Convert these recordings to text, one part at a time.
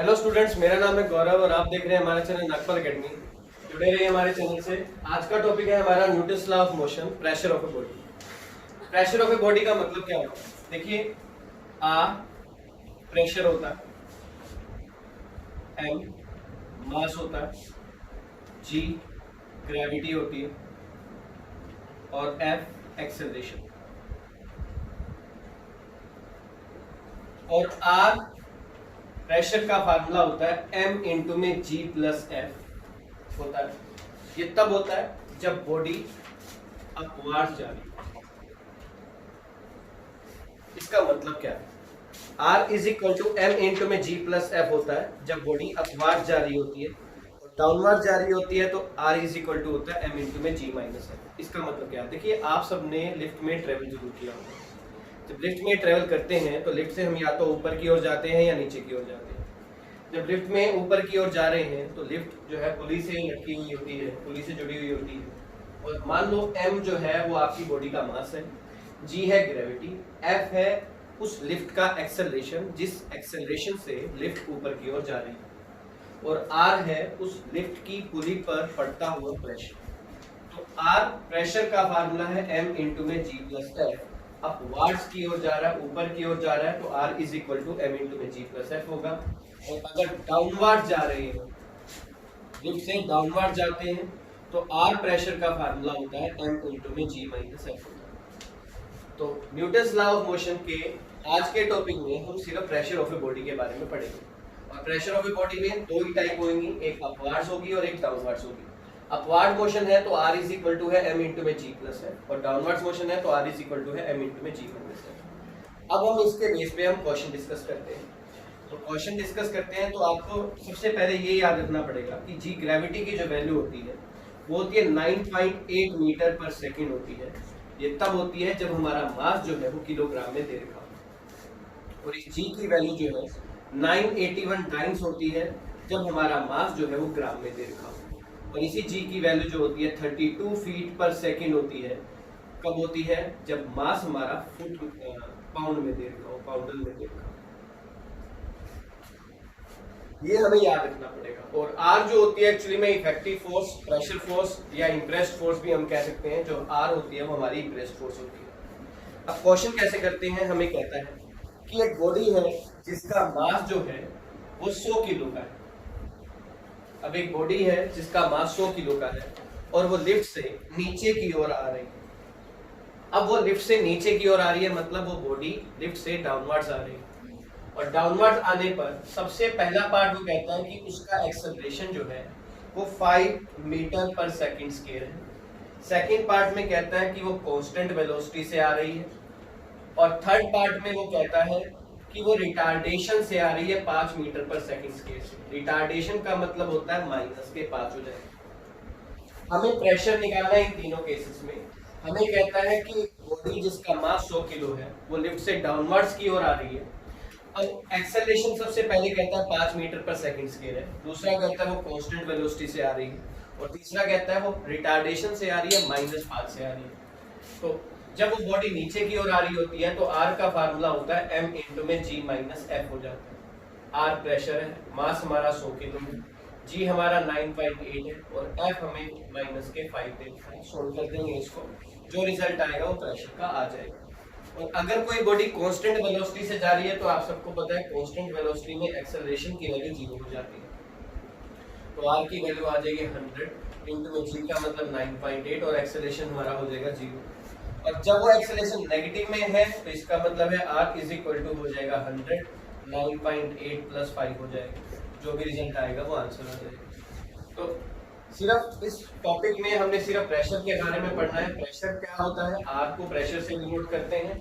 Hello students, मेरा नाम है गौरव और आप देख रहे हैं हमारा चैनल नागपुर अकेडमी। जुड़े रहिए हमारे चैनल से। आज का टॉपिक है हमारा Newton's law of motion, pressure of a body. Pressure of a body का मतलब क्या होता है? देखिए, आर प्रेशर होता है, एम मास होता है, जी ग्रेविटी होती है और एफ एक्सेलरेशन। और आर प्रेशर का फार्मूला होता है m इंटू में g प्लस एफ होता है। ये तब होता है जब बॉडी अपवार्ड जा रही है। इसका मतलब क्या है? r is equal to m into में g प्लस एफ होता है जब बॉडी अपवार्ड जा रही होती है, और डाउनवर्ड जा रही होती है तो r इज इक्वल टू होता है m इंटू में g माइनस एफ। इसका मतलब क्या है? देखिए, आप सबने लिफ्ट में ट्रेवल जरूर किया होगा। जब लिफ्ट में ट्रेवल करते हैं तो लिफ्ट से हम या तो ऊपर की ओर जाते हैं या नीचे की ओर जाते हैं। जब लिफ्ट में ऊपर की ओर जा रहे हैं तो लिफ्ट जो है पुली से लटकी हुई होती है, पुली से जुड़ी हुई होती है। और मान लो m जो है वो आपकी बॉडी का मास है, g है ग्रेविटी, f है उस लिफ्ट का एक्सेलरेशन जिस एक्सेलरेशन से लिफ्ट ऊपर की ओर जा रही है, और r है उस लिफ्ट की पुली पर पड़ता हुआ प्रेशर। तो r प्रेशर का फार्मूला है m इंटू में g प्लस एफ। अपवार्ड्स की ओर जा रहा है, ऊपर की ओर जा रहा है, तो r is equal to m into में g प्लस एफ होगा। और अगर डाउनवर्ड जा रहे हैं, लिफ्ट से डाउनवर्ड जाते हैं, तो r प्रेशर का फार्मूला होता है m इंटू में g माइनस एफ होता है। तो न्यूटन्स लॉ ऑफ मोशन के आज के टॉपिक में हम सिर्फ प्रेशर ऑफ ए बॉडी के बारे में पढ़ेंगे। और प्रेशर ऑफ ए बॉडी में दो ही टाइप होंगी, एक अपवार्ड्स होगी और एक डाउनवर्ड्स होगी। अपवार्ड मोशन है तो r इज इक्वल टू है m इंटू में g प्लस एफ, और डाउनवर्ड मोशन है तो r इज इक्वल टू है m इंटू में g माइनस एफ। अब हम इसके बेस पे हम क्वेश्चन डिस्कस करते हैं। तो क्वेश्चन डिस्कस करते हैं तो आपको सबसे पहले ये याद रखना पड़ेगा कि जी ग्रेविटी की जो वैल्यू होती है वो होती है 9.8 मीटर पर सेकेंड होती है। ये तब होती है जब हमारा मास जो है वो किलोग्राम में दे रखा हो, और इस जी की वैल्यू जो है 981 टाइम्स होती है जब हमारा मास जो है वो ग्राम में दे रखा हो। और इसी जी की वैल्यू जो होती है 32 फीट पर सेकेंड होती है। कब होती है? जब मास हमारा फुट पाउंड में दे रखा हो, पाउंडल में दे रखा हो। ये हमें याद रखना पड़ेगा। और R जो होती है एक्चुअली में इफेक्टिव फोर्स, प्रेशर फोर्स या इम्प्रेस्ड फोर्स भी हम कह सकते हैं। जो R होती है वो हमारी इम्प्रेस्ड फोर्स होती है। अब क्वेश्चन कैसे करते हैं? हमें कहता है कि एक बॉडी है जिसका मास जो है वो 100 किलो का है। अब एक बॉडी है जिसका मास 100 किलो का है और वो लिफ्ट से नीचे की ओर आ रही है। अब वो लिफ्ट से नीचे की ओर आ रही है, मतलब वो बॉडी लिफ्ट से डाउनवर्ड्स आ रही है। और डाउनवर्ड आने पर सबसे पहला पार्ट वो कहता है कि उसका एक्सेलरेशन जो है वो 5 मीटर पर सेकंड स्क्वायर है। सेकंड पार्ट में कहता है कि वो कांस्टेंट वेलोसिटी से आ रही है। और थर्ड पार्ट में वो कहता है कि वो रिटार्डेशन से आ रही है 5 मीटर पर सेकंड स्क्वायर से। रिटार्डेशन का मतलब होता है -5 हो जाएगा। हमें प्रेशर निकालना है इन तीनों केसेस में। हमें कहता है कि बॉडी जिसका मास 100 किलो है वो लिफ्ट से डाउनवर्ड्स की ओर आ रही है। अब एक्सेलरेशन सबसे पहले कहता है 5 मीटर पर सेकंड स्क्वायर है, दूसरा कहता है वो कांस्टेंट वेलोसिटी से आ रही है, और तीसरा कहता है वो रिटार्डेशन से आ रही है, -5 से आ रही है। तो जब वो बॉडी नीचे की ओर आ रही होती है तो R का फार्मूला होता है m इंटू में g माइनस एफ हो जाता है। R प्रेशर है, मास हमारा 100 किलो है, g हमारा 9.8 है और f हमें -5 देता है। सोल्व कर देंगे इसको, जो रिजल्ट आएगा वो प्रेशर का आ जाएगा। और अगर कोई बॉडी कांस्टेंट वेलोसिटी से जा रही है तो आप सबको पता है कांस्टेंट वेलोसिटी में एक्सेलरेशन की वैल्यू 0 हो जाती है। तो r की वैल्यू आ जाएगी 100 इंटू में g का मतलब 9.8 और एक्सेलरेशन हमारा हो जाएगा 0। और जब वो एक्सेलरेशन नेगेटिव में है तो इसका मतलब है r इज इक्वल टू हो जाएगा 100, 9.8 प्लस 5 हो जाएगा। जो भी रिजल्ट आएगा वो आंसर आ जाएगा। तो सिर्फ इस टॉपिक में हमने सिर्फ प्रेशर के बारे में पढ़ना है। प्रेशर क्या होता है? R को प्रेशर से डिनोट करते हैं,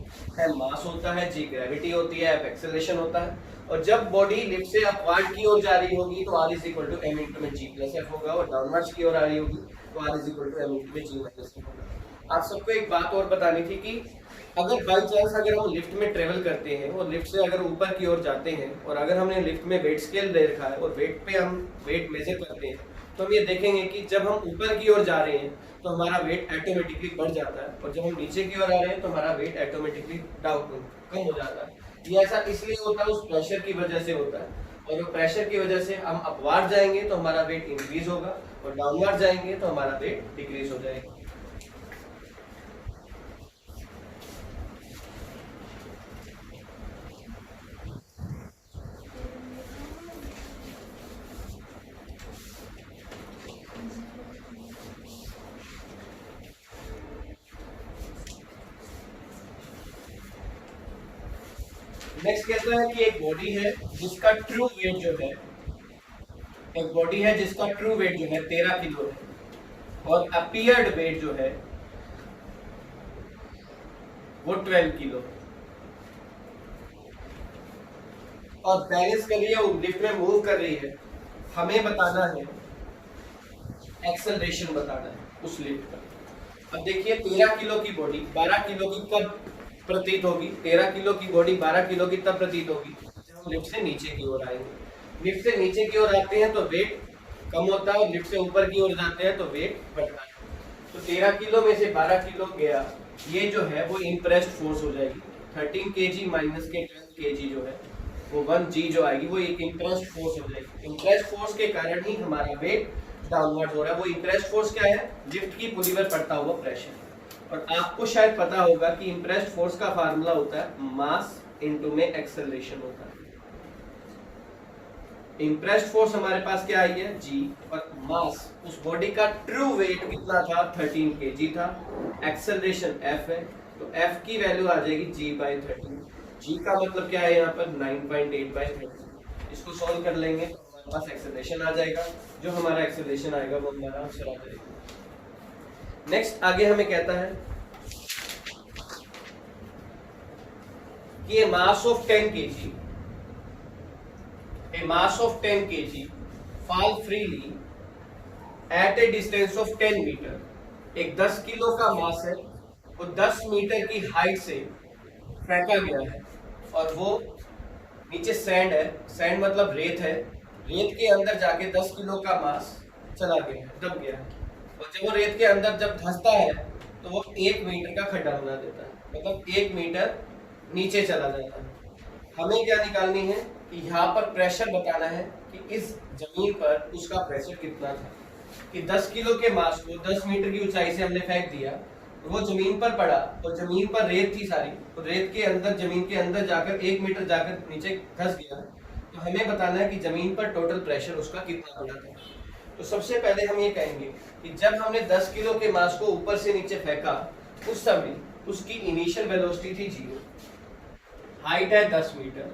मास होता है, g ग्रेविटी होती है, F एक्सेलरेशन होता है। और जब बॉडी लिफ्ट से अपवार्ड की ओर जा रही होगी तो R is equal to m into में g प्लस एफ होगा, और डाउनवर्ड्स की ओर आ रही होगी तो R is equal to m into में g माइनस एफ होगा। आप सबको एक बात और बतानी थी कि अगर बाई चांस अगर हम लिफ्ट में ट्रेवल करते हैं और लिफ्ट से अगर ऊपर की ओर जाते हैं और अगर हमने लिफ्ट में वेट स्केल दे रखा है और वेट पे हम वेट मेजर करते हैं तो हम ये देखेंगे कि जब हम ऊपर की ओर जा रहे हैं तो हमारा वेट ऑटोमेटिकली बढ़ जाता है, और जब हम नीचे की ओर आ रहे हैं तो हमारा वेट ऑटोमेटिकली डाउन कम हो जाता है। ये ऐसा इसलिए होता है, उस प्रेशर की वजह से होता है। और वो प्रेशर की वजह से हम अपवार्ड जाएंगे तो हमारा वेट इंक्रीज होगा और डाउनवर्ड जाएंगे तो हमारा वेट डिक्रीज हो जाएगा। नेक्स्ट कहता है कि एक बॉडी है जिसका ट्रू वेट जो है, एक बॉडी है जिसका ट्रू वेट जो है 13 किलो है और अपीयर्ड वेट जो है वो 12 किलो और बैलेंस कर रही है, लिफ्ट में मूव कर रही है। हमें बताना है एक्सेलरेशन बताना है उस लिफ्ट का। अब देखिए 13 किलो की बॉडी 12 किलो की कब प्रतीत होगी? 13 किलो की बॉडी 12 किलो की तब प्रतीत होगी जब हम लिफ्ट से नीचे की ओर आएंगे। लिफ्ट से नीचे की ओर आते हैं तो वेट कम होता है और लिफ्ट से ऊपर की ओर जाते हैं तो वेट बढ़ता है। तो 13 किलो में से 12 किलो गया, ये जो है वो इम्प्रेस्ड फोर्स हो जाएगी। 13 kg माइनस के 12 kg जो है वो 1g जो आएगी वो एक इम्प्रेस्ड फोर्स हो जाएगी। इम्प्रेस्ड फोर्स के कारण ही हमारा वेट डाउनवर्ड हो रहा है। वो इम्प्रेस्ड फोर्स क्या है? लिफ्ट की पुली पर पड़ता हुआ प्रेशर। और आपको शायद पता होगा कि इम्प्रेस्ड फोर्स का फार्मूला होता है मास इनटू में एक्सेलरेशन होता है। इम्प्रेस्ड फोर्स हमारे पास क्या आई है? g, और मास उस बॉडी का ट्रू वेट कितना था? 13 kg था। एक्सेलरेशन f है तो f की वैल्यू आ जाएगी g/13। g का मतलब क्या है यहाँ पर? 9.8/13। इसको सॉल्व कर लेंगे तो हमारे पास एक्सेलरेशन आ जाएगा। जो हमारा एक्सेलरेशन आएगा वो हमारा आंसर आ जाएगा। नेक्स्ट आगे हमें कहता है कि ये mass of 10 kg, a mass of 10 kg fall freely at a distance of 10 metre. एक 10 किलो का मास है, वो 10 मीटर की हाइट से फेंका गया है और वो नीचे सैंड है, सैंड मतलब रेत है, रेत के अंदर जाके 10 किलो का मास चला गया है, दब गया है। और जब वो रेत के अंदर जब धंसता है तो वो 1 मीटर का खड्डा बना देता है, मतलब 1 मीटर नीचे चला जाता है। हमें क्या निकालनी है कि यहाँ पर प्रेशर बताना है कि इस जमीन पर उसका प्रेशर कितना था। कि 10 किलो के मास को 10 मीटर की ऊंचाई से हमने फेंक दिया, वो जमीन पर पड़ा और जमीन पर रेत थी सारी, तो रेत के अंदर जमीन के अंदर जाकर 1 मीटर जाकर नीचे धंस गया। तो हमें बताना है कि जमीन पर टोटल प्रेशर उसका कितना पड़ा था। तो सबसे पहले हम ये कहेंगे कि जब हमने 10 किलो के मास को ऊपर से नीचे फेंका उस समय उसकी इनिशियल वेलोसिटी थी 0, हाइट है 10 मीटर,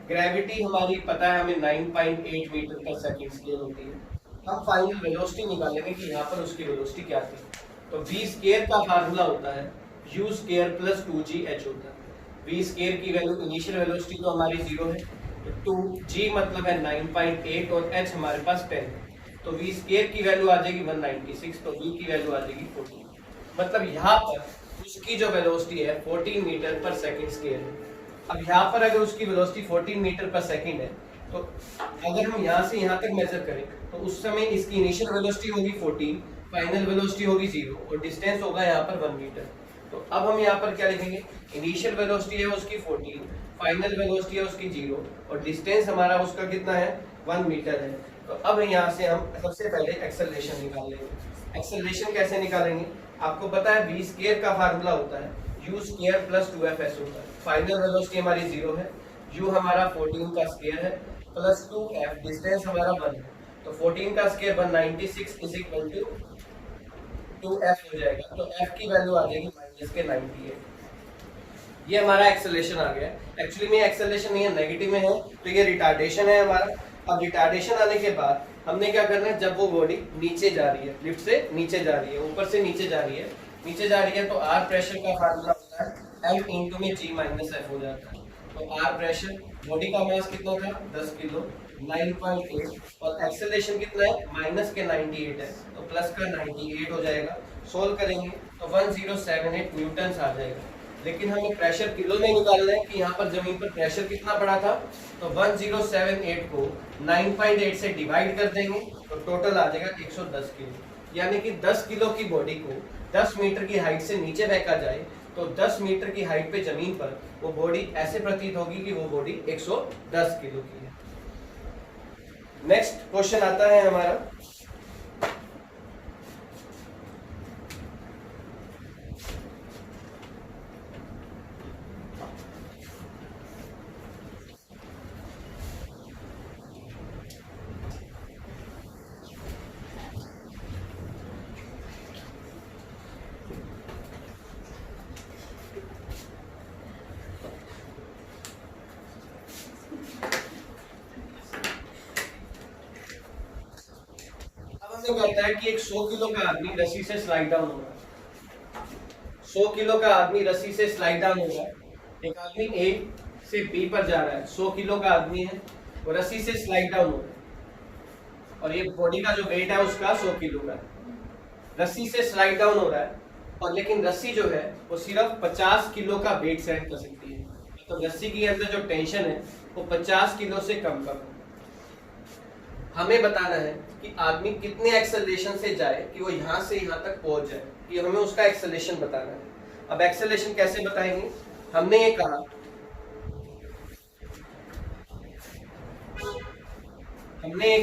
ग्रेविटी हमारी पता है हमें 9.8 मीटर पर सेकंड स्केल होती है। हम फाइनल वेलोसिटी निकालेंगे कि यहाँ पर उसकी वेलोसिटी क्या थी। तो v स्क्वायर का फार्मूला होता है u स्क्वायर प्लस 2gh होता है। v स्क्वायर की वैल्यू इनिशियल वेलोसिटी तो हमारी 0 है, तो 2g मतलब है 9.8 और h हमारे पास 10 है, तो v स्क्वायर की वैल्यू आ जाएगी 196, तो v की वैल्यू आ जाएगी 14। मतलब यहाँ पर उसकी जो वेलोसिटी है 14 मीटर पर सेकंड स्क्वायर है। अब यहाँ पर अगर उसकी वेलोसिटी 14 मीटर पर सेकंड है तो अगर हम यहाँ से यहाँ तक मेजर करें तो उस समय इसकी इनिशियल वेलोसिटी होगी 14, फाइनल वेलोसिटी होगी 0 और डिस्टेंस होगा यहाँ पर 1 मीटर। तो अब हम यहाँ पर क्या लिखेंगे? इनिशियल वेलोसिटी है उसकी 14, फाइनल वेलोसिटी है उसकी 0 और डिस्टेंस हमारा उसका कितना है? 1 मीटर है। तो अब यहाँ से हम सबसे पहले एक्सेलरेशन निकाल लेंगे। एक्सेलरेशन कैसे निकालेंगे? आपको पता है v स्क्वायर का फार्मूला होता है u स्क्वायर प्लस 2fs होता है। फाइनल वेलोसिटी हमारी 0 है, u हमारा 14 का स्क्वायर है प्लस 2f, डिस्टेंस हमारा 1 है, तो 14 का square 196 is equal to 2f हो जाएगा। तो f की वैल्यू आ जाएगी माइनस के 98। ये हमारा एक्सेलरेशन आ गया। एक्चुअली में एक्सेलरेशन नहीं है, नेगेटिव में है, तो ये रिटार्डेशन है हमारा। अब रिटार्डेशन आने के बाद हमने क्या करना है? जब वो बॉडी नीचे जा रही है, लिफ्ट से नीचे जा रही है, ऊपर से नीचे जा रही है, तो r प्रेशर का फार्मूला होता है m इंटू में g माइनस f हो जाता है। तो r प्रेशर, बॉडी का मास कितना था? 10 किलो, 9.8 और एक्सेलरेशन कितना है? माइनस के 98 है, तो प्लस का 98 हो जाएगा। सोल्व करेंगे तो 1078 न्यूटन आ जाएगा। लेकिन हमें प्रेशर किलो में निकालना है कि यहाँ पर जमीन पर प्रेशर कितना पड़ा था। तो 1078 को 9.8 से डिवाइड कर देंगे तो टोटल आ जाएगा 110 किलो। यानी कि 10 किलो की बॉडी को 10 मीटर की हाइट से नीचे फेंका जाए तो 10 मीटर की हाइट पे जमीन पर वो बॉडी ऐसे प्रतीत होगी कि वो बॉडी 110 किलो की है। नेक्स्ट क्वेश्चन आता है हमारा, कहता है कि एक 100 किलो का आदमी रस्सी से स्लाइड डाउन हो रहा है। 100 किलो का आदमी रस्सी से स्लाइड डाउन हो रहा है। एक आदमी ए से बी पर जा रहा है, 100 किलो का आदमी है, वो रस्सी से स्लाइड डाउन हो रहा है और ये बॉडी का जो वेट है उसका 100 किलो का है। रस्सी से स्लाइड डाउन हो रहा है और लेकिन रस्सी जो है वो सिर्फ 50 किलो का वेट सहन कर सकती है। तो रस्सी के अंदर जो टेंशन है वो 50 किलो से कम है। हमें बताना है कि आदमी कितने एक्सेलरेशन से जाए कि वो यहां से यहां तक पहुंच जाए, कि हमें उसका एक्सेलरेशन बताना है। अब एक्सेलरेशन कैसे बताएंगे? हमने ये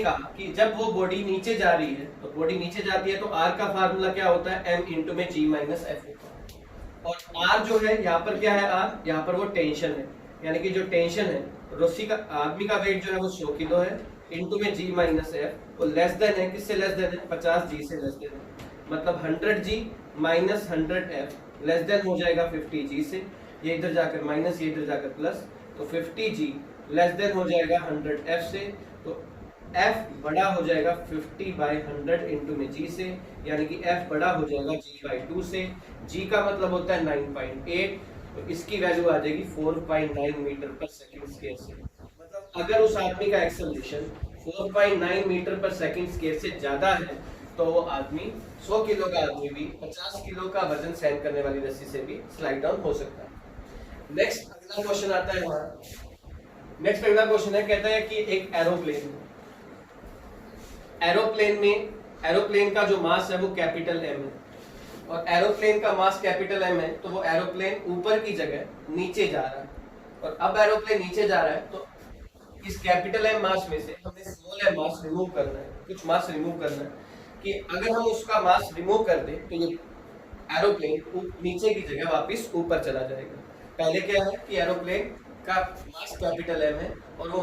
कहा कि जब वो बॉडी नीचे जा रही है तो बॉडी नीचे जाती है तो आर का फार्मूला क्या होता है? m इंटू में g माइनस एफ होता है। और आर जो है यहाँ पर क्या है? आर यहाँ पर वो टेंशन है, यानी कि जो टेंशन है रस्सी का, आदमी का वेट जो है वो 100 किलो है, इंटू में g माइनस एफ, वो लेस देन है, किससे लेस देन है? 50g से लेस देन है। मतलब 100g minus 100f less than हो जाएगा 50g से, ये इधर जाकर माइनस, ये इधर जाकर प्लस, तो 50g लेस देन हो जाएगा 100f से, तो f बड़ा हो जाएगा 50/100 इंटू में g से, यानी कि f बड़ा हो जाएगा g/2 से। g का मतलब होता है 9.8, तो इसकी वैल्यू आ जाएगी 4.9 मीटर पर सेकंड स्क्वायर से। मतलब अगर उस आदमी का एक्सेलरेशन 4.9 मीटर पर सेकंड स्क्वायर से ज्यादा है तो वो आदमी 100 किलो का आदमी भी 50 किलो का वजन सहन करने वाली रस्सी से भी स्लाइड डाउन हो सकता है। नेक्स्ट अगला क्वेश्चन आता है हमारा। नेक्स्ट अगला क्वेश्चन है, कहता है कि एक एरोप्लेन का जो मास है वो कैपिटल एम है और एरोप्लेन का मास कैपिटल एम है, तो वो एरोप्लेन ऊपर की जगह नीचे जा रहा है। और अब एरोप्लेन नीचे जा रहा है तो इस कैपिटल एम मास में से हमें स्मॉल एम मास रिमूव करना है, कुछ मास रिमूव करना है। कि अगर हम उसका मास रिमूव कर दें तो ये एरोप्लेन नीचे की जगह वापस ऊपर चला जाएगा। पहले क्या है कि एरोप्लेन का मास कैपिटल एम है और वो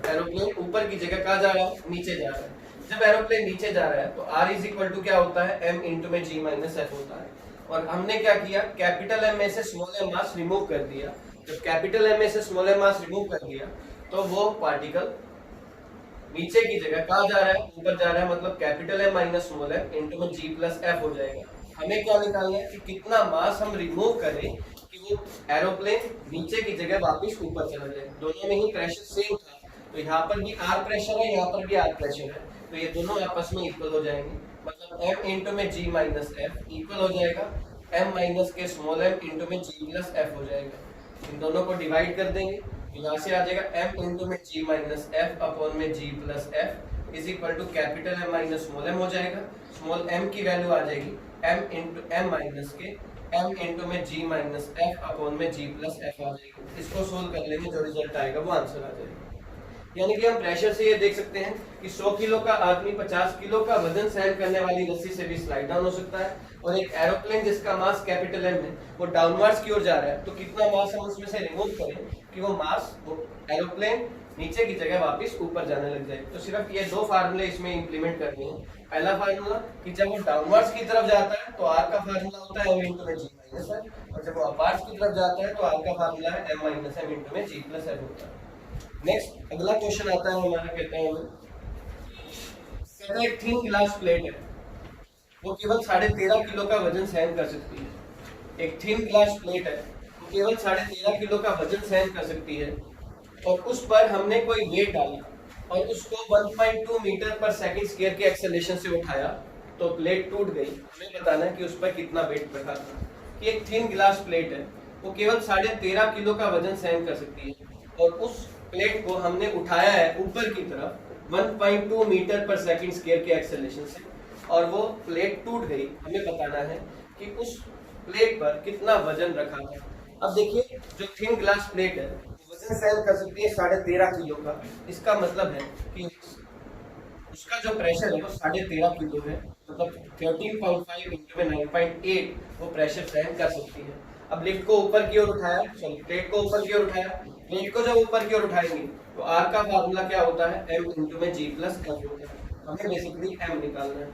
एरोप्लेन ऊपर की जगह कहाँ जा रहा है? नीचे जा रहा है। जब एरोप्लेन नीचे जा रहा है तो r इज इक्वल टू क्या होता है? m इंटू में g माइनस एफ होता है। और हमने क्या किया? कैपिटल एम में से स्मॉल एम मास रिमूव कर दिया। जब कैपिटल एम में से स्मॉल एम मास रिमूव कर दिया तो वो पार्टिकल नीचे की जगह कहाँ जा रहा है? ऊपर जा रहा है। मतलब capital M minus small m into में g प्लस एफ हो जाएगा। हमें क्या निकालना है कि कितना मास हम रिमूव करें कि वो एरोप्लेन नीचे की जगह वापस ऊपर चला जाए। दोनों में ही प्रेशर सेम था, तो यहाँ पर भी r प्रेशर है, यहाँ पर भी r प्रेशर है, तो ये दोनों आपस में इक्वल हो जाएंगे। मतलब m इंटू में g माइनस एफ इक्वल हो जाएगा m माइनस के स्मॉल m इंटू में g प्लस एफ हो जाएगा। इन दोनों को डिवाइड कर देंगे, यहाँ से आ जाएगा m इंटू में g माइनस एफ अपॉन में g plus f is equal to capital M minus small m हो जाएगा। स्मॉल m की वैल्यू आ जाएगी m इंटू m माइनस के m इंटू में g माइनस एफ अपॉन में g प्लस एफ आ जाएगी। इसको सोल्व कर लेंगे, जो रिजल्ट आएगा वो आंसर आ जाएगा। यानी कि हम प्रेशर से ये देख सकते हैं कि 100 किलो का आदमी 50 किलो का वजन सहन करने वाली रस्सी से भी स्लाइड डाउन हो सकता है। और एक एरोप्लेन जिसका मास कैपिटल एम है वो डाउनवर्ड्स की ओर जा रहा है, तो कितना मास हम उसमें से रिमूव करें कि वो मास वो एरोप्लेन नीचे की जगह वापस ऊपर जाने लग जाए। तो सिर्फ ये दो फार्मूले इसमें इंप्लीमेंट करने हैं। पहला फार्मूला कि जब वो डाउनवर्ड्स की तरफ जाता है तो आर का फार्मूला होता है m इंटू में g माइनस एफ, और जब वो अपवर्ड्स की तरफ जाता है तो आर का फार्मूला है m माइनस m इंटू में g प्लस एफ होता है। नेक्स्ट अगला क्वेश्चन आता है हमारा, कहते हैं एक थिन ग्लास प्लेट है, वो केवल 13.5 किलो का वजन सहन कर सकती है। एक थिन ग्लास प्लेट है, वो केवल 13.5 किलो का वजन सहन कर सकती है और उस पर हमने कोई वेट डाला और उसको 1.2 मीटर पर सेकंड स्क्वायर के एक्सेलरेशन से उठाया तो प्लेट टूट गई। हमें बताना है कि उस पर कितना वेट रखा था। कि एक थिन ग्लास प्लेट है, वो केवल 13.5 किलो का वजन सहन कर सकती है और उस प्लेट को हमने उठाया है ऊपर की तरफ 1.2 मीटर पर सेकंड स्क्वायर के एक्सेलरेशन से और वो प्लेट टूट गई। हमें बताना है कि उस प्लेट पर कितना वजन रखा था। अब देखिए, जो थिन ग्लास प्लेट है वजन वजन सहन कर सकती है 13.5 किलो का। इसका मतलब है कि उसका जो प्रेशर है वो 13.5 किलो है, मतलब 13.5 इंटू में 9.8 वो प्रेशर सहन कर सकती है। अब लिफ्ट को ऊपर की ओर उठाया, सॉरी प्लेट को ऊपर की ओर उठाया, प्लेट को जब ऊपर की ओर उठाएंगे तो आर का फार्मूला क्या होता है, m इंटू में g प्लस f होता है। हमें बेसिकली m निकालना है।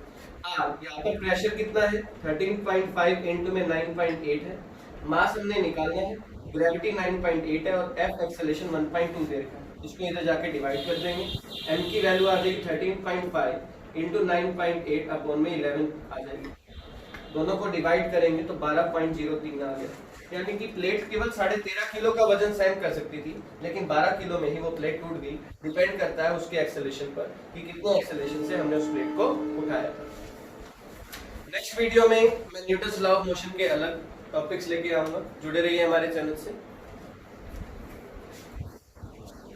आर यहाँ पर प्रेशर कितना है 13.5 इंटू में 9.8 है, मास हमने निकालना है, ग्रेविटी 9.8 है और f एक्सेलरेशन 1.2 दे रखा है। इसको इधर जाके डिवाइड कर देंगे, m की वैल्यू आ जाएगी 13.5 इंटू 9.8 अपॉन में 11 आ जाएगी। दोनों को डिवाइड करेंगे तो 12.03 आ गया। यानी कि प्लेट केवल 13.5 किलो का वजन सहन कर सकती थी, लेकिन 12 किलो में ही वो प्लेट टूट गई। डिपेंड करता है उसके एक्सेलरेशन पर कि कितने एक्सेलरेशन से हमने उस प्लेट को उठाया था। नेक्स्ट वीडियो में मैं न्यूटन्स लॉ ऑफ मोशन के अलग टॉपिक्स लेके आऊंगा। जुड़े रहिए हमारे चैनल से।